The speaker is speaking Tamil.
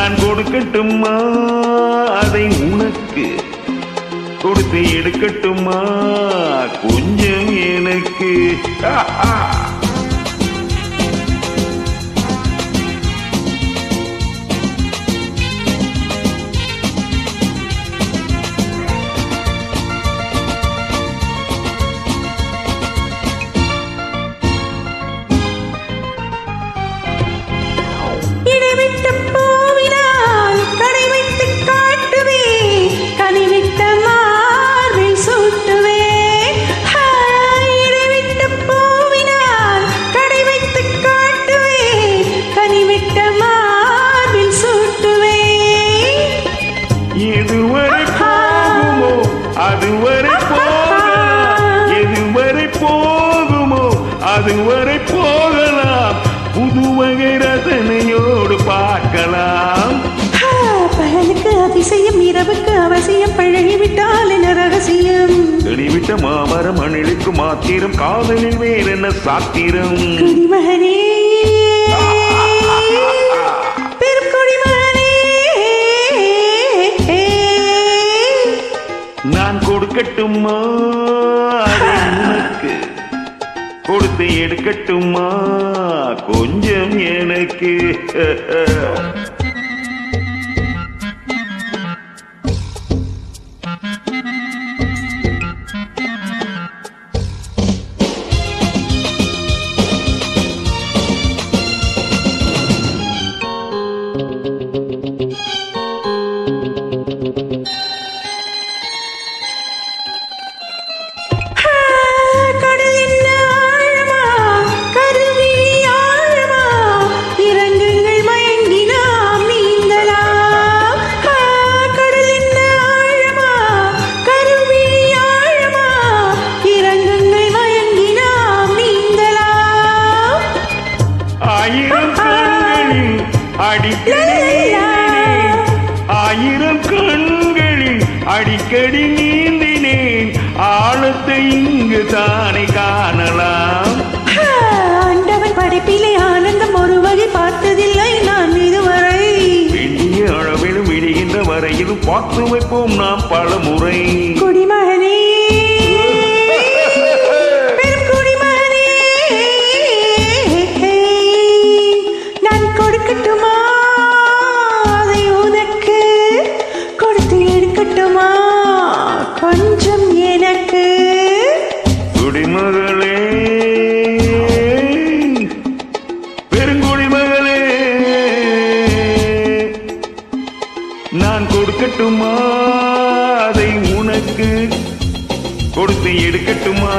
நான் கொடுக்கட்டுமா அதை உனக்கு, கொடுத்து எடுக்கட்டுமா கொஞ்சம் எனக்கு. எதுவரை போகுமோ அதுவரை போகலாம், எதுவரை போகுமோ அதுவரை போகலாம், புதுவகை ரசனையோடு பார்க்கலாம். பகலுக்கு அதிசயம் இரவுக்கு அவசியம், பழகிவிட்டால் என்ன ரகசியம், தெளிவிட்ட மாமரம் மணிலுக்கு மாத்திரம், காதலில் வேற என்ன சாத்திரம். குடிமகனே நான் கொடுக்கட்டுமா அதை உனக்கு, கொடுத்து எடுக்கட்டுமா கொஞ்சம் எனக்கு. ஆயிரம் கண்களில் அடிக்கடி நீந்தினேன், ஆழத்தை இங்கு தானே காணலாம். ஆண்டவன் படைப்பிலே ஆனந்தம் ஒரு வகை பார்த்ததில்லை நான் இதுவரை, வேண்டிய அளவிலும் விடுகின்ற வரையிலும் பார்த்து வைப்போம் நாம் பல முறை. குடிமகனே நான் கொடுக்கட்டுமா அதை உனக்கு, கொடுத்து எடுக்கட்டுமா கொஞ்சம் எனக்கு. குடிமகளே பெருங்குடிமகளே, நான் கொடுக்கட்டுமா அதை உனக்கு, கொடுத்து எடுக்கட்டுமா